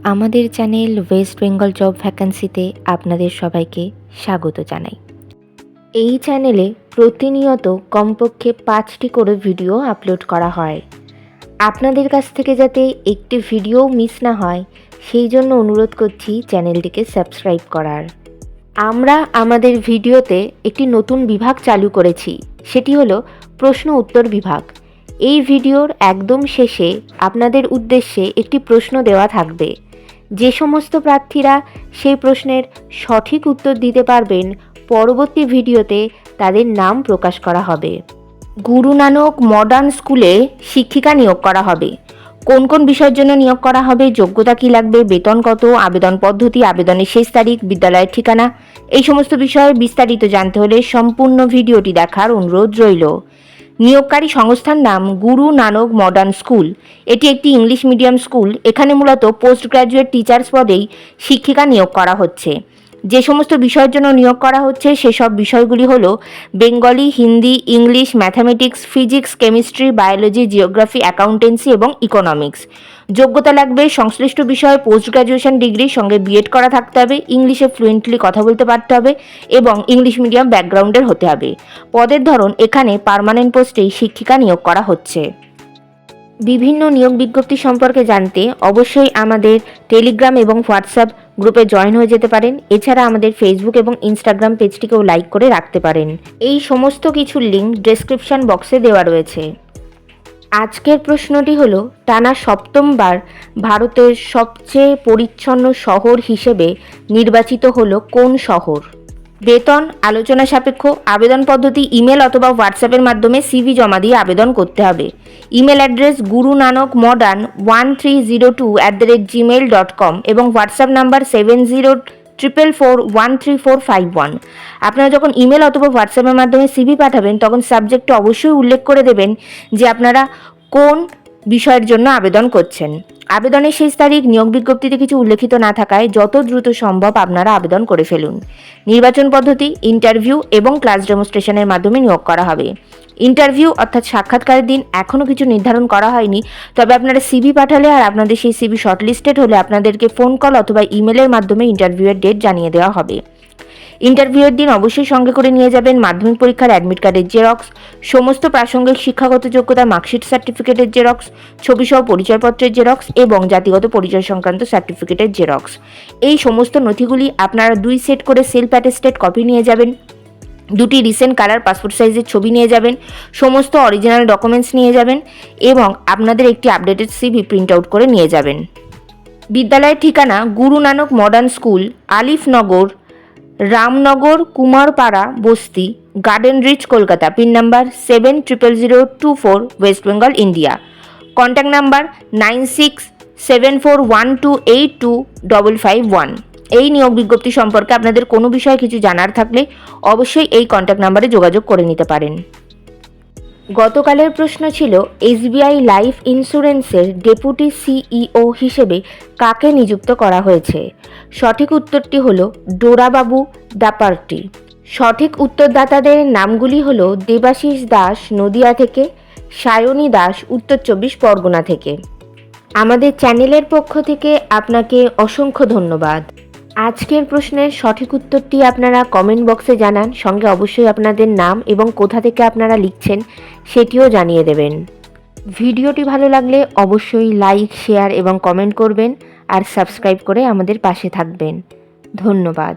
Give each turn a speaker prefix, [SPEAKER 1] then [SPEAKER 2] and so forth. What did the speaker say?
[SPEAKER 1] আমাদের channel West Bengal job ভ্যাকান্সিতে আপনাদের সবাইকে স্বাগত জানাই। এই চ্যানেলে প্রতিনিয়ত কমপক্ষে 5টি করে ভিডিও আপলোড করা হয়। আপনাদের কাছ থেকে যাতে একটি ভিডিও মিস না হয় সেই জন্য অনুরোধ করছি চ্যানেলটিকে সাবস্ক্রাইব করার। আমরা আমাদের ভিডিওতে একটি নতুন বিভাগ চালু করেছি, সেটি হলো প্রশ্ন উত্তর বিভাগ। এই ভিডিওর একদম শেষে আপনাদের উদ্দেশ্যে একটি প্রশ্ন দেওয়া থাকবে। যে সমস্ত প্রার্থীরা সেই প্রশ্নের সঠিক উত্তর দিতে পারবেন, পরবর্তী ভিডিওতে তাদের নাম প্রকাশ করা হবে। গুরু নানক মডার্ন স্কুলে শিক্ষিকা নিয়োগ করা হবে। কোন কোন বিষয়ের জন্য নিয়োগ করা হবে, যোগ্যতা কী লাগবে, বেতন কত, আবেদন পদ্ধতি, আবেদনের শেষ তারিখ, বিদ্যালয়ের ঠিকানা, এই সমস্ত বিষয়ে বিস্তারিত জানতে হলে সম্পূর্ণ ভিডিওটি দেখার অনুরোধ রইল। নিয়োগকারী সংস্থার নাম গুরু নানক মডার্ন স্কুল। এটি একটি ইংলিশ মিডিয়াম স্কুল। এখানে মূলত পোস্ট গ্র্যাজুয়েট টিচার্স পদেই শিক্ষিকা নিয়োগ করা হচ্ছে। যে সমস্ত বিষয়ের জন্য নিয়োগ করা হচ্ছে সেসব বিষয়গুলি হলো Bengali, Hindi, English, mathematics, physics, chemistry, biology, geography, accountancy এবং ইকোনমিক্স। যোগ্যতা লাগবে সংশ্লিষ্ট বিষয়ে পোস্ট গ্র্যাজুয়েশন ডিগ্রির সঙ্গে বিএড করা থাকতে হবে, ইংলিশে ফ্লুয়েন্টলি কথা বলতে পারতে হবে এবং ইংলিশ মিডিয়াম ব্যাকগ্রাউন্ডের হতে হবে। পদের ধরন এখানে পার্মানেন্ট পোস্টেই শিক্ষিকা নিয়োগ করা হচ্ছে। বিভিন্ন নিয়োগ বিজ্ঞপ্তি সম্পর্কে জানতে অবশ্যই আমাদের টেলিগ্রাম এবং হোয়াটসঅ্যাপ গ্রুপে জয়েন হয়ে যেতে পারেন। এছাড়া আমাদের ফেসবুক এবং ইনস্টাগ্রাম পেজটিকেও লাইক করে রাখতে পারেন। এই সমস্ত কিছুর লিঙ্ক ডেসক্রিপশন বক্সে দেওয়া রয়েছে। আজকের প্রশ্নটি হলো, টানা সপ্তমবার ভারতের সবচেয়ে পরিচ্ছন্ন শহর হিসেবে নির্বাচিত হলো কোন শহর? বেতন আলোচনা সাপেক্ষ। আবেদন পদ্ধতি ইমেল অথবা হোয়াটসঅ্যাপের মাধ্যমে সিভি জমা দিয়ে আবেদন করতে হবে। ইমেল অ্যাড্রেস gurunanokmodern130@gmail.com এবং হোয়াটসঅ্যাপ নাম্বার 7044413451। আপনারা যখন ইমেল অথবা হোয়াটসঅ্যাপের মাধ্যমে সিভি পাঠাবেন তখন সাবজেক্টে অবশ্যই উল্লেখ করে দেবেন যে আপনারা কোন বিষয়ের জন্য আবেদন করছেন। আবেদনের শেষ তারিখ নিয়োগ বিজ্ঞপ্তিতে কিছু উল্লেখিত না থাকায় যত দ্রুত সম্ভব আপনারা আবেদন করে ফেলুন। নির্বাচন পদ্ধতি ইন্টারভিউ এবং ক্লাস ডেমনস্ট্রেশনের মাধ্যমে নিয়োগ করা হবে। ইন্টারভিউ অর্থাৎ সাক্ষাৎকারের দিন এখনও কিছু নির্ধারণ করা হয়নি, তবে আপনারা সিভি পাঠালে আর আপনাদের সেই সিভি শর্টলিস্টেড হলে আপনাদেরকে ফোন কল অথবা ইমেলের মাধ্যমে ইন্টারভিউয়ের ডেট জানিয়ে দেওয়া হবে। ইন্টারভিউয়ের দিন অবশ্যই সঙ্গে করে নিয়ে যাবেন মাধ্যমিক পরীক্ষার অ্যাডমিট কার্ডের জেরক্স, সমস্ত প্রাসঙ্গিক শিক্ষাগত যোগ্যতা মার্কশিট সার্টিফিকেটের জেরক্স, ছবিসহ পরিচয়পত্রের জেরক্স এবং জাতিগত পরিচয় সংক্রান্ত সার্টিফিকেটের জেরক্স। এই সমস্ত নথিগুলি আপনারা 2 সেট করে সেলফ অ্যাটেস্টেড কপি নিয়ে যাবেন। 2টি রিসেন্ট কালার পাসপোর্ট সাইজের ছবি নিয়ে যাবেন। সমস্ত অরিজিনাল ডকুমেন্টস নিয়ে যাবেন এবং আপনাদের একটি আপডেটেড সিভি প্রিন্ট আউট করে নিয়ে যাবেন। বিদ্যালয়ের ঠিকানা গুরু নানক মডার্ন স্কুল, আলিফনগর, রামনগর, কুমারপাড়া বস্তি, Garden Reach, Kolkata. Pin number 700024, West Bengal, India. Contact number 967412825551। এই নিয়োগ বিজ্ঞপ্তি সম্পর্কে আপনাদের কোনো বিষয়ে কিছু জানার থাকলে অবশ্যই এই কন্ট্যাক্ট নাম্বারে যোগাযোগ করে নিতে পারেন। গতকালের প্রশ্ন ছিল, এসবিআই লাইফ ইন্স্যুরেন্সের ডেপুটি সিইও হিসেবে কাকে নিযুক্ত করা হয়েছে? সঠিক উত্তরটি হলো ডোরাবাবু দাপার্টি। সঠিক উত্তরদাতাদের নামগুলি হলো দেবাশিস দাস নদিয়া থেকে, সায়নী দাস উত্তর 24 পরগনা থেকে। আমাদের চ্যানেলের পক্ষ থেকে আপনাকে অসংখ্য ধন্যবাদ। আজকের প্রশ্নের সঠিক উত্তরটি আপনারা কমেন্ট বক্সে জানান, সঙ্গে অবশ্যই আপনাদের নাম এবং কোথা থেকে আপনারা লিখছেন সেটিও জানিয়ে দেবেন। ভিডিওটি ভালো লাগলে অবশ্যই লাইক, শেয়ার এবং কমেন্ট করবেন আর সাবস্ক্রাইব করে আমাদের পাশে থাকবেন। ধন্যবাদ।